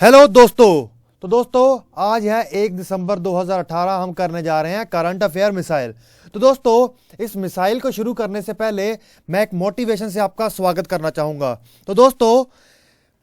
Hello दोस्तों। तो दोस्तों आज है 1 दिसंबर 2018। हम करने जा रहे हैं करंट अफेयर मिसाइल। तो दोस्तों इस मिसाइल को शुरू करने से पहले मैं एक मोटिवेशन से आपका स्वागत करना चाहूंगा। तो दोस्तों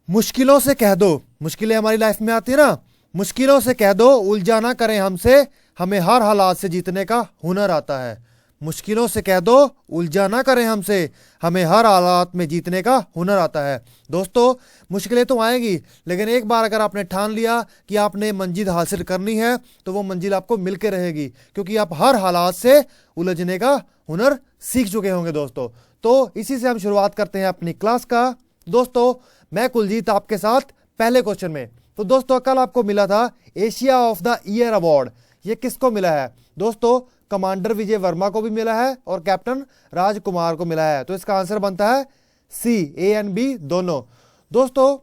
मुश्किलों से कह दो, मुश्किलें हमारी लाइफ में आती है ना, मुश्किलों से कह दो उलझा ना करें हमसे, हमें हर हालात से जीतने का हुनर आता है। मुश्किलों से कह दो उलझा ना करें हमसे, हमें हर हालात में जीतने का हुनर आता है। दोस्तों मुश्किलें तो आएंगी, लेकिन एक बार अगर आपने ठान लिया कि आपने मंजिल हासिल करनी है तो वो मंजिल आपको मिलकर रहेगी, क्योंकि आप हर हालात से उलझने का हुनर सीख चुके होंगे दोस्तों। तो इसी से हम शुरुआत करते हैं अपनी क्लास का। दोस्तों मैं कुलजीत आपके साथ पहले क्वेश्चन में। तो दोस्तों कल आपको मिला था Asia of the year award. ये किसको मिला है दोस्तों? कमांडर विजय वर्मा को भी मिला है और कैप्टन राजकुमार को मिला है। तो इसका आंसर बनता है सी, ए एंड बी दोनों। दोस्तों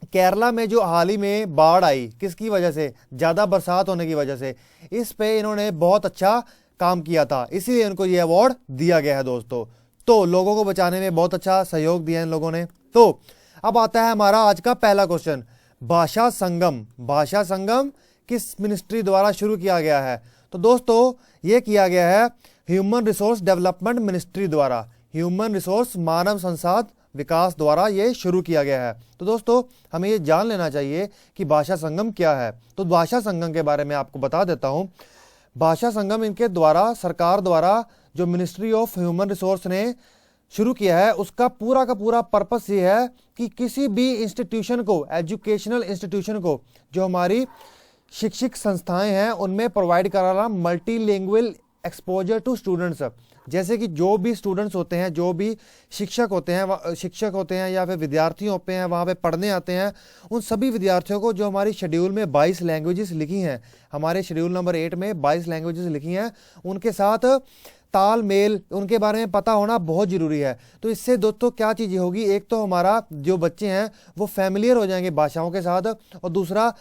केरला में जो हाल ही में बाढ़ आई, किसकी वजह से? ज्यादा बरसात होने की वजह से। इस पे इन्होंने बहुत अच्छा काम किया था, इसीलिए इनको ये अवार्ड दिया गया है दोस्तों। तो लोगों को बचाने में बहुत अच्छा सहयोग दिया इन लोगों ने। तो अब आता है हमारा आज का पहला क्वेश्चन, भाषा संगम। भाषा संगम किस मिनिस्ट्री द्वारा शुरू किया गया है? तो दोस्तों ये किया गया है ह्यूमन रिसोर्स डेवलपमेंट मिनिस्ट्री द्वारा। ह्यूमन रिसोर्स मानव संसाधन विकास द्वारा ये शुरू किया गया है। तो दोस्तों हमें ये जान लेना चाहिए कि भाषा संगम क्या है। तो भाषा संगम के बारे में आपको बता देता हूं। भाषा संगम इनके द्वारा, सरकार द्वारा जो मिनिस्ट्री ऑफ ह्यूमन रिसोर्स ने शुरू किया है, उसका पूरा का पूरा पर्पस ये है कि किसी भी इंस्टीट्यूशन को, एजुकेशनल इंस्टीट्यूशन को, जो हमारी शिक्षित संस्थाएं हैं उनमें प्रोवाइड कराना मल्टीलिंगुअल एक्सपोजर टू स्टूडेंट्स। जैसे कि जो भी स्टूडेंट्स होते हैं, जो भी शिक्षक होते हैं या फिर विद्यार्थी होते हैं, वहाँ पे पढ़ने आते हैं, उन सभी विद्यार्थियों को जो हमारी शेड्यूल में 22 लैंग्वेजेस लिखी हैं, हमारे शेड्यूल नंबर 8 में 22 लैंग्वेजेस लिखी हैं, उनके साथ तालमेल, उनके बारे में पता होना बहुत ज़रूरी है। तो इससे दोस्तों क्या चीज़ें होगी, एक तो हमारा जो बच्चे हैं वो फैमिलियर हो जाएंगे भाषाओं के साथ, और दूसरा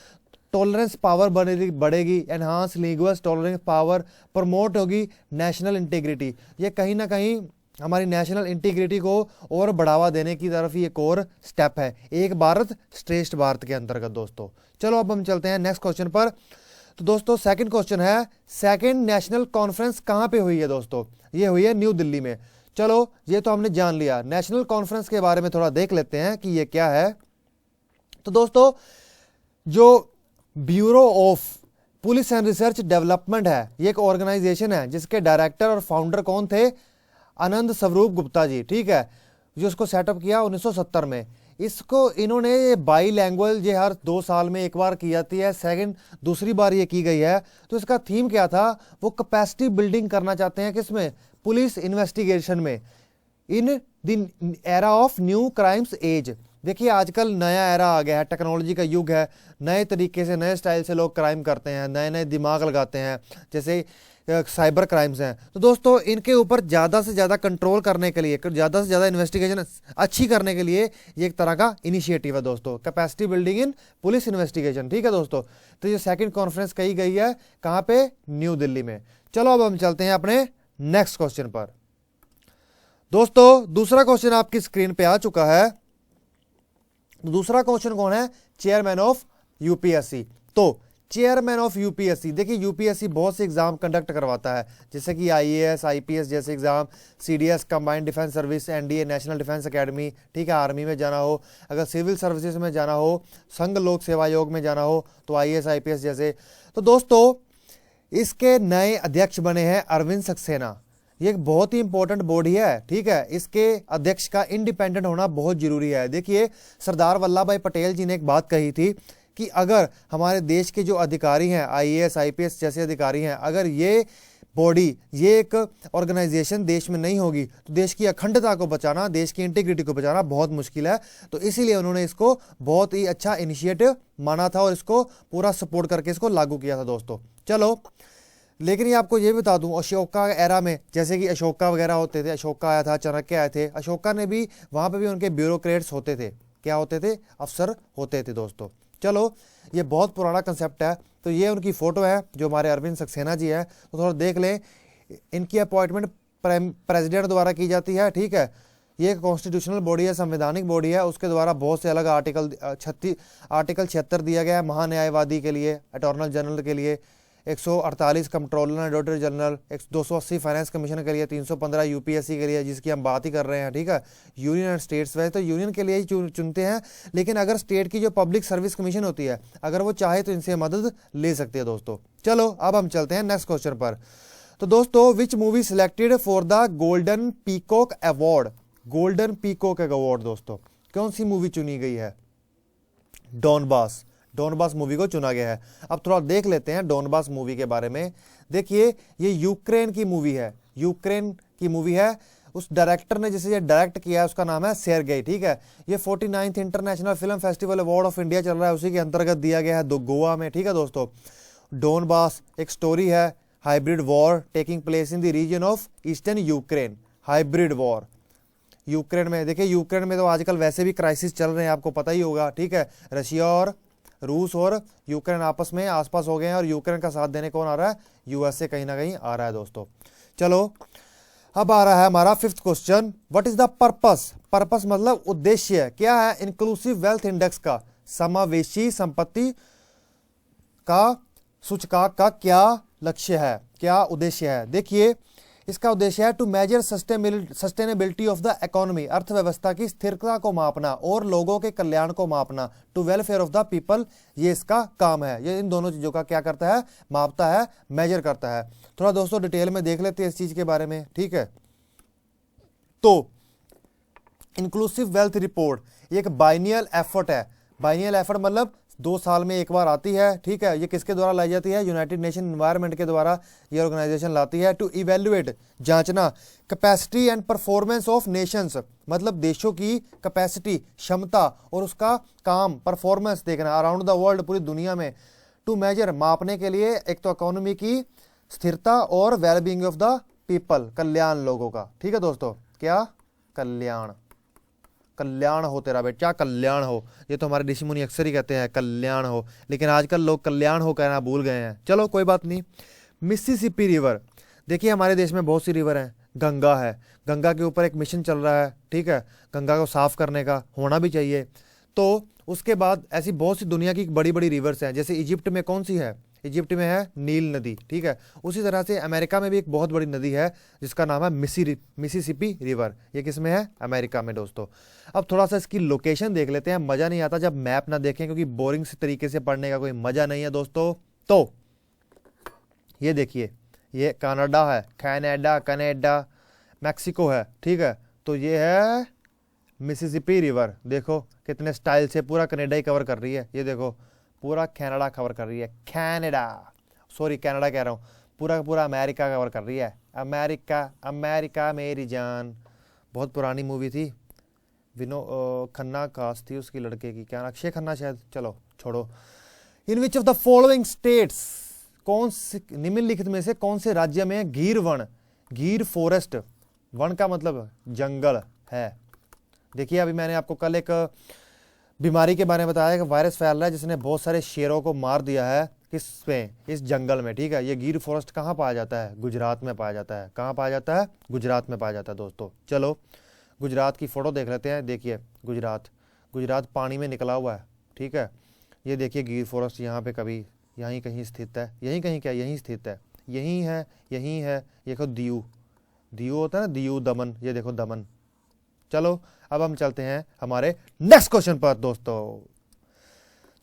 टॉलरेंस पावर बढ़ेगी, enhance language tolerance power, promote होगी नेशनल इंटीग्रिटी। ये कहीं ना कहीं हमारी नेशनल इंटीग्रिटी को और बढ़ावा देने की तरफ ही एक और स्टेप है, एक भारत श्रेष्ठ भारत के अंतर्गत दोस्तों। चलो अब हम चलते हैं नेक्स्ट क्वेश्चन पर। तो दोस्तों सेकंड क्वेश्चन है, सेकंड नेशनल कॉन्फ्रेंस कहाँ पे हुई है दोस्तों? ये हुई है न्यू दिल्ली में। चलो ये तो हमने जान लिया। नेशनल कॉन्फ्रेंस के बारे में थोड़ा देख लेते हैं कि ये क्या है। तो दोस्तों जो bureau of police and research development है, ये एक ऑर्गेनाइजेशन है जिसके डायरेक्टर और फाउंडर कौन थे? आनंद स्वरूप गुप्ता जी, ठीक है, जो इसको सेटअप किया 1970 में। इसको इन्होंने बाई लैंग्वेज ये हर 2 साल में एक बार की जाती है, दूसरी बार ये की गई है। तो इसका थीम क्या था? वो कैपेसिटी बिल्डिंग करना चाहते हैं, किसमें? पुलिस इन्वेस्टिगेशन में, in the era of new crimes age. देखिए आजकल नया एरा आ गया है, टेक्नोलॉजी का युग है, नए तरीके से, नए स्टाइल से लोग क्राइम करते हैं, नए नए दिमाग लगाते हैं, जैसे साइबर क्राइम्स हैं। तो दोस्तों इनके ऊपर ज़्यादा से ज़्यादा कंट्रोल करने के लिए, ज़्यादा से ज़्यादा इन्वेस्टिगेशन अच्छी करने के लिए ये एक तरह का इनिशिएटिव है दोस्तों, capacity building in police investigation, ठीक है दोस्तों। तो ये सेकेंड कॉन्फ्रेंस कही गई है कहाँ पे? न्यू दिल्ली में। चलो अब हम चलते हैं अपने नेक्स्ट क्वेश्चन पर। दोस्तों दूसरा क्वेश्चन आपकी स्क्रीन पे आ चुका है। दूसरा क्वेश्चन कौन है? Chairman of UPSC. तो चेयरमैन ऑफ यूपीएससी, देखिए यूपीएससी बहुत से एग्जाम कंडक्ट करवाता है, जैसे कि आईएएस, आईपीएस जैसे exam, CDS combined defence service, NDA national defence academy, ठीक है, आर्मी में जाना हो, अगर सिविल सर्विसेज में जाना हो, संघ लोक सेवा आयोग में जाना हो तो आईएएस आईपीएस जैसे। तो दोस्तों इसके नए अध्यक्ष बने हैं अरविंद सक्सेना। ये एक बहुत ही इंपॉर्टेंट बॉडी है, ठीक है, इसके अध्यक्ष का इंडिपेंडेंट होना बहुत जरूरी है। देखिए सरदार वल्लभ भाई पटेल जी ने एक बात कही थी कि अगर हमारे देश के जो अधिकारी हैं, आईएएस आईपीएस जैसे अधिकारी हैं, अगर ये बॉडी, ये एक ऑर्गेनाइजेशन देश में नहीं होगी तो देश की अखंडता को बचाना, देश की इंटीग्रिटी को बचाना बहुत मुश्किल है। तो इसीलिए उन्होंने इसको बहुत ही अच्छा इनिशिएटिव माना था और इसको पूरा सपोर्ट करके इसको लागू किया था दोस्तों। चलो लेकिन ये आपको ये बता दूं, अशोका एरा में जैसे कि अशोका वगैरह होते थे, अशोका आया था, चाणक्य आए थे, अशोका ने भी, वहाँ पे भी उनके ब्यूरोक्रेट्स होते थे, क्या होते थे? अफसर होते थे दोस्तों। चलो ये बहुत पुराना कंसेप्ट है। तो ये उनकी फ़ोटो है जो हमारे अरविंद सक्सेना जी है, तो थोड़ा देख लें। इनकी अपॉइंटमेंट प्रेसिडेंट द्वारा की जाती है, ठीक है, ये एक कॉन्स्टिट्यूशनल बॉडी है, संवैधानिक बॉडी है, उसके द्वारा बहुत से अलग आर्टिकल 76 दिया गया है महान्यायवादी के लिए, अटॉर्नल जनरल के लिए, 148 controller and auditor general, 280 finance commission के लिए, 315 यूपीएससी के लिए, जिसकी हम बात ही कर रहे हैं, ठीक है। यूनियन एंड स्टेट्स, वैसे तो यूनियन के लिए ही चुनते हैं, लेकिन अगर स्टेट की जो पब्लिक सर्विस कमीशन होती है, अगर वो चाहे तो इनसे मदद ले सकती है दोस्तों। चलो अब हम चलते हैं नेक्स्ट क्वेश्चन पर। तो दोस्तों, which movie selected for the golden peacock award? Golden peacock award दोस्तों कौन सी मूवी चुनी गई है? डॉनबास, डॉनबास मूवी को चुना गया है। अब थोड़ा देख लेते हैं डॉनबास मूवी के बारे में। देखिए, ये यूक्रेन की मूवी है, यूक्रेन की मूवी है। उस डायरेक्टर ने जिसे ये डायरेक्ट किया है उसका नाम है सेर्गेई, ठीक है। ये 49th international film festival award of India चल रहा है, उसी के अंतर्गत दिया गया है गोवा में, ठीक है दोस्तों। डॉनबास एक स्टोरी है, hybrid war taking place in the region of Eastern Ukraine. Hybrid war Ukraine में, देखिए यूक्रेन में तो आजकल वैसे भी क्राइसिस चल रहे हैं, आपको पता ही होगा, ठीक है। रशिया और रूस और यूक्रेन आपस में आसपास हो गए हैं, और यूक्रेन का साथ देने कौन आ रहा है? यूएसए कहीं ना कहीं आ रहा है दोस्तों। चलो अब आ रहा है हमारा 5th question. What is the purpose? Purpose मतलब उद्देश्य क्या है इंक्लूसिव वेल्थ इंडेक्स का? समावेशी संपत्ति का सूचकांक का क्या लक्ष्य है, क्या उद्देश्य है? देखिए, इसका उद्देश्य है to measure sustainability of the economy, अर्थव्यवस्था की स्थिरता को मापना और लोगों के कल्याण को मापना। To welfare of the people, ये इसका काम है। ये इन दोनों चीजों का क्या करता है? मापता है, मेजर करता है। थोड़ा दोस्तों डिटेल में देख लेते हैं इस चीज के बारे में, ठीक है। तो इंक्लूसिव वेल्थ रिपोर्ट ये एक बाइनियल एफर्ट है। बाइनियल एफर्ट मतलब 2 साल में एक बार आती है, ठीक है। ये किसके द्वारा लाई जाती है? यूनाइटेड नेशन एनवायरनमेंट के द्वारा ये ऑर्गेनाइजेशन लाती है। टू इवेल्युएट, जांचना, capacity and performance of Nations, मतलब देशों की कैपेसिटी, क्षमता और उसका काम, परफॉर्मेंस देखना अराउंड द वर्ल्ड, पूरी दुनिया में। टू मेजर, मापने के लिए, एक तो इकोनॉमी की स्थिरता और वेलबींग ऑफ द पीपल, कल्याण लोगों का, ठीक है दोस्तों। क्या? कल्याण, कल्याण हो तेरा बेटा, कल्याण हो। ये तो हमारे ऋषि मुनि अक्सर ही कहते हैं कल्याण हो, लेकिन आजकल लोग कल्याण हो कहना भूल गए हैं। चलो कोई बात नहीं। मिसिसिपी रिवर, देखिए हमारे देश में बहुत सी रिवर हैं। गंगा है, गंगा के ऊपर एक मिशन चल रहा है, ठीक है, गंगा को साफ करने का, होना भी चाहिए। तो उसके बाद ऐसी बहुत सी दुनिया की बड़ी बड़ी रिवर्स हैं, जैसे इजिप्ट में कौन सी है? इजिप्ट में है नील नदी, ठीक है। उसी तरह से अमेरिका में भी एक बहुत बड़ी नदी है जिसका नाम है मिसिसिपी रिवर। ये किस में है? अमेरिका में दोस्तों। अब थोड़ा सा इसकी लोकेशन देख लेते हैं। मजा नहीं आता जब मैप ना देखें, क्योंकि बोरिंग से तरीके से पढ़ने का कोई मजा नहीं है दोस्तों। तो ये देखिए, ये कनाडा है, कनाडा, मैक्सिको है, ठीक है। तो ये है मिसिसिपी रिवर, देखो कितने स्टाइल से पूरा कनाडा ही कवर कर रही है। ये देखो पूरा कनाडा कवर कर रही है, कनाडा कह रहा हूँ, पूरा का पूरा अमेरिका कवर कर रही है। अमेरिका मेरी जान, बहुत पुरानी मूवी थी, खन्ना कास्ट थी उसकी लड़के की, क्या अक्षय खन्ना शायद, चलो छोड़ो। In which of the following states, कौन से निम्नलिखित में से कौन से राज्य में गिर वन, गिर फॉरेस्ट, वन का मतलब जंगल है। देखिए अभी मैंने आपको कल एक बीमारी के बारे में बताया कि वायरस फैल रहा है जिसने बहुत सारे शेरों को मार दिया है, किसमें? इस जंगल में, ठीक है। ये गिर फॉरेस्ट कहाँ पाया जाता है? गुजरात में पाया जाता है। कहाँ पाया जाता है? गुजरात में पाया जाता है दोस्तों। चलो गुजरात की फोटो देख लेते हैं। देखिए गुजरात पानी में निकला हुआ है, ठीक है। ये देखिए गिर फॉरेस्ट यहाँ पे कभी यहीं कहीं स्थित है, यहीं कहीं क्या, यहीं स्थित है, यहीं है, यहीं है। ये देखो दीव होता है ना, दीव दमन, ये देखो दमन। चलो अब हम चलते हैं हमारे नेक्स्ट क्वेश्चन पर दोस्तों।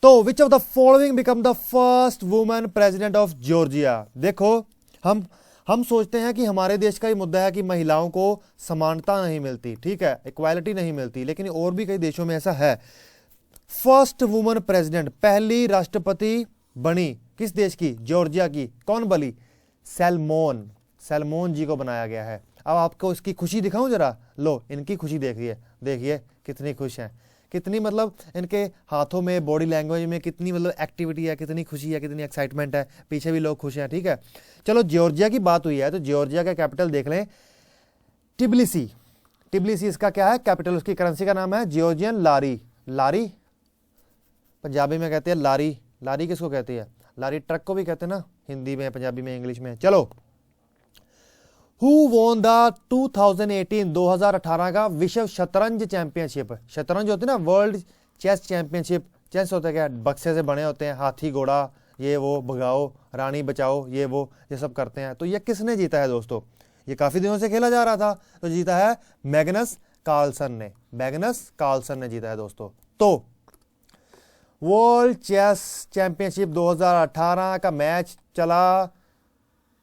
तो विच of the following become the first women president of Georgia? देखो हम सोचते हैं कि हमारे देश का ही मुद्दा है कि महिलाओं को समानता नहीं मिलती, ठीक है, इक्वालिटी नहीं मिलती, लेकिन और भी कई देशों में ऐसा है। फर्स्ट वुमेन प्रेसिडेंट, पहली राष्ट्रपति बनी किस देश की? जॉर्जिया की। कौन बनी? सैलमोन जी को बनाया गया है। अब आपको इसकी खुशी दिखाऊं जरा, लो इनकी खुशी देखिए कितनी खुश हैं, कितनी मतलब इनके हाथों में, बॉडी लैंग्वेज में कितनी मतलब एक्टिविटी है, कितनी खुशी है, कितनी एक्साइटमेंट है, पीछे भी लोग खुश हैं, ठीक है। चलो जॉर्जिया की बात हुई है तो जॉर्जिया का कैपिटल देख लें, टिब्लिसी इसका क्या है? कैपिटल। उसकी करेंसी का नाम है जॉर्जियन लारी, पंजाबी में कहते हैं लारी किसको कहती है? लारी ट्रक को भी कहते हैं ना, हिंदी में, पंजाबी में, इंग्लिश में। चलो हु वॉन द 2018 का विश्व शतरंज चैंपियनशिप। शतरंज होती है ना, वर्ल्ड चेस चैंपियनशिप। चेस होता है क्या, बक्से से बने होते हैं, हाथी घोड़ा ये वो, भगाओ रानी बचाओ ये वो, ये सब करते हैं। तो ये किसने जीता है दोस्तों? ये काफी दिनों से खेला जा रहा था, तो जीता है मैग्नस कार्लसन ने। मैग्नस कार्लसन ने जीता है दोस्तों। तो वर्ल्ड चेस चैंपियनशिप 2018 का मैच चला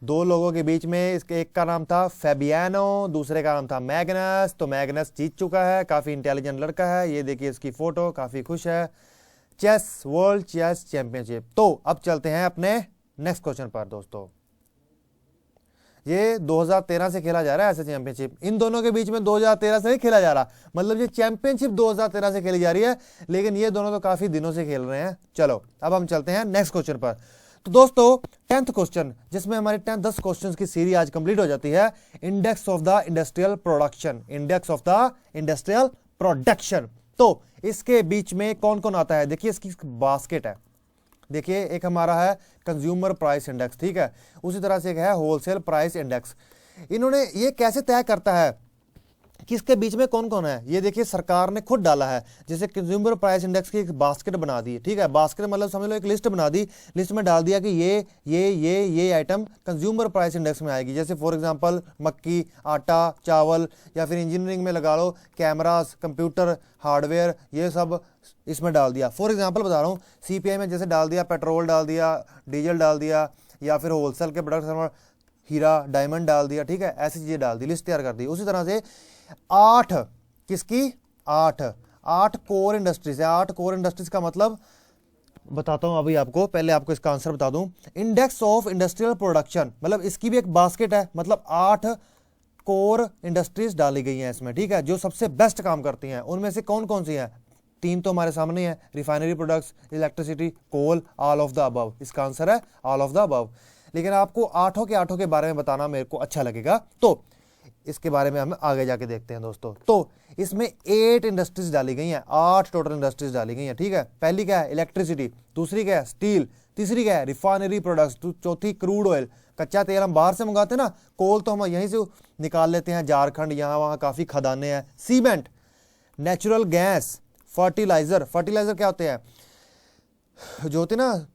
दो लोगों के बीच में। इसके एक का नाम था फैबियानो, दूसरे का नाम था मैग्नस। तो मैग्नस जीत चुका है, काफी इंटेलिजेंट लड़का है। ये देखिए इसकी फोटो, काफी खुश है। Chess, world chess championship. तो अब चलते हैं अपने नेक्स्ट क्वेश्चन पर दोस्तों। ये 2013 से खेला जा रहा है ऐसे चैंपियनशिप। इन दोनों के बीच में 2013 से नहीं खेला जा रहा, मतलब ये चैंपियनशिप 2013 से खेली जा रही है, लेकिन ये दोनों तो काफी दिनों से खेल रहे हैं। चलो अब हम चलते हैं नेक्स्ट क्वेश्चन पर। तो दोस्तों 10th क्वेश्चन, जिसमें हमारी 10 क्वेश्चंस की सीरीज आज कंप्लीट हो जाती है। Index of the industrial production. Index of the industrial production. तो इसके बीच में कौन कौन आता है? देखिए इसकी बास्केट है। देखिए एक हमारा है कंज्यूमर प्राइस इंडेक्स, ठीक है। उसी तरह से एक है होलसेल प्राइस इंडेक्स। इन्होंने ये कैसे तय करता है कि इसके बीच में कौन कौन है? ये देखिए सरकार ने खुद डाला है। जैसे कंज्यूमर प्राइस इंडेक्स की एक बास्केट बना दी, ठीक है। बास्केट मतलब समझ लो एक लिस्ट बना दी, लिस्ट में डाल दिया कि ये आइटम कंज्यूमर प्राइस इंडेक्स में आएगी। जैसे फॉर एग्जांपल मक्की, आटा, चावल, या फिर इंजीनियरिंग में लगा लो कैमरास, कंप्यूटर, हार्डवेयर, ये सब इसमें डाल दिया। फॉर एग्जांपल बता रहा हूँ, सीपीआई में जैसे डाल दिया पेट्रोल, डाल दिया डीजल, डाल दिया, या फिर होलसेल के प्रोडक्ट हीरा डायमंड डाल दिया, ठीक है। ऐसी चीजें डाल दी, लिस्ट तैयार कर दी। उसी तरह से 8 किसकी 8 कोर इंडस्ट्रीज है। 8 कोर इंडस्ट्रीज का मतलब बताता हूं अभी आपको, पहले आपको इसका आंसर बता दूं। इंडेक्स ऑफ इंडस्ट्रियल प्रोडक्शन, मतलब इसकी भी एक बास्केट है, मतलब 8 कोर इंडस्ट्रीज डाली गई हैं इसमें, ठीक है, जो सबसे बेस्ट काम करती हैं। उनमें से कौन कौन सी है? 3 तो हमारे सामने है, refinery products, electricity, coal, all of the above. इसका आंसर है ऑल ऑफ द अबव। लेकिन आपको आठों के बारे में बताना मेरे को अच्छा लगेगा, तो इसके बारे में हम आगे जाके देखते हैं दोस्तों। तो इसमें 8 इंडस्ट्रीज डाली गई हैं, 8 टोटल इंडस्ट्रीज डाली गई हैं, ठीक है। पहली क्या है? इलेक्ट्रिसिटी। दूसरी क्या है? स्टील। तीसरी क्या है? Refinery products. चौथी क्रूड ऑयल, कच्चा तेल हम बाहर से मंगाते हैं ना, कोल तो हम यहीं से निकाल लेते हैं, झारखंड, यहाँ वहाँ काफी खदानें हैं। Cement, natural gas, fertiliser. Fertiliser क्या होते हैं? जो होते हैं ना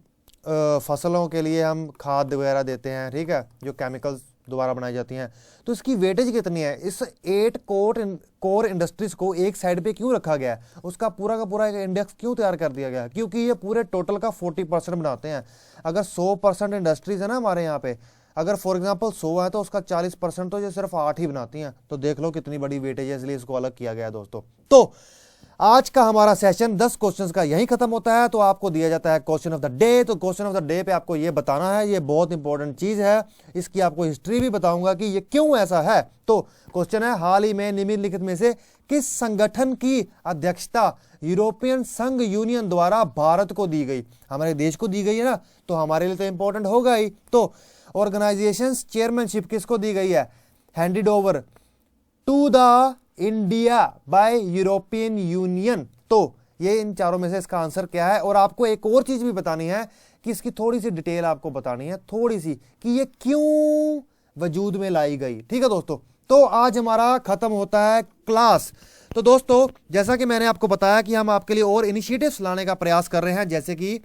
फसलों के लिए हम खाद वगैरह देते हैं, ठीक है, जो केमिकल्स दोबारा बनाई जाती हैं। तो इसकी वेटेज कितनी है? इस 8 कोर इंडस्ट्रीज को एक साइड पे क्यों रखा गया है? उसका पूरा का पूरा एक इंडेक्स क्यों तैयार कर दिया गया है? क्योंकि ये पूरे टोटल का 40% बनाते हैं। अगर 100% इंडस्ट्रीज है ना हमारे यहाँ पे, अगर फॉर एग्जांपल 100 है तो उसका 40% तो ये सिर्फ 8 ही बनाती हैं। तो देख लो कितनी बड़ी वेटेज है, इसलिए इसको अलग किया गया है दोस्तों। तो आज का हमारा सेशन 10 क्वेश्चंस का यहीं खत्म होता है। तो आपको दिया जाता है क्वेश्चन ऑफ द डे। तो क्वेश्चन ऑफ द डे पे आपको ये बताना है, ये बहुत इंपॉर्टेंट चीज है। इसकी आपको हिस्ट्री भी बताऊंगा कि ये क्यों ऐसा है। तो क्वेश्चन है, हाल ही में निम्नलिखित में से किस संगठन की अध्यक्षता यूरोपियन संघ यूनियन द्वारा भारत को दी गई? हमारे देश को दी गई है ना, तो हमारे लिए तो इंपॉर्टेंट होगा ही। तो ऑर्गेनाइजेशन चेयरमैनशिप किसको दी गई है? Handed over to the India by European Union. तो ये इन चारों में से इसका आंसर क्या है? और आपको एक और चीज भी बतानी है कि इसकी थोड़ी सी डिटेल आपको बतानी है, थोड़ी सी, कि ये क्यों वजूद में लाई गई, ठीक है दोस्तों। तो आज हमारा खत्म होता है क्लास। तो दोस्तों जैसा कि मैंने आपको बताया कि हम आपके लिए और इनिशिएटिव्स लाने का प्रयास कर रहे हैं, जैसे कि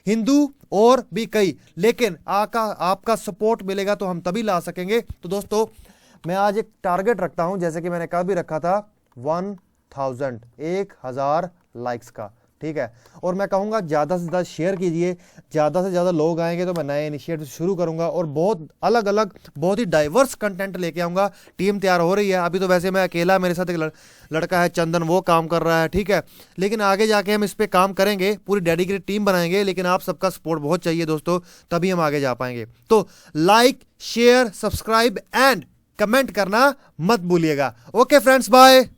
हिंदू और भी कई, लेकिन आपका सपोर्ट मिलेगा तो हम तभी ला सकेंगे। तो दोस्तों मैं आज एक टारगेट रखता हूं, जैसे कि मैंने कल भी रखा था 1000 लाइक्स का, ठीक है। और मैं कहूंगा ज्यादा से ज्यादा शेयर कीजिए, ज्यादा से ज्यादा लोग आएंगे तो मैं नए इनिशिएटिव शुरू करूंगा और बहुत अलग अलग, बहुत ही डाइवर्स कंटेंट लेके आऊंगा। टीम तैयार हो रही है, अभी तो वैसे मैं अकेला, मेरे साथ एक लड़का है चंदन, वो काम कर रहा है, ठीक है। लेकिन आगे जाके हम इस पे काम करेंगे, पूरी डेडिकेटेड टीम बनाएंगे, लेकिन आप सबका सपोर्ट बहुत चाहिए दोस्तों, तभी हम आगे जा पाएंगे। तो like, share, subscribe and comment करना मत भूलिएगा। Okay friends, bye.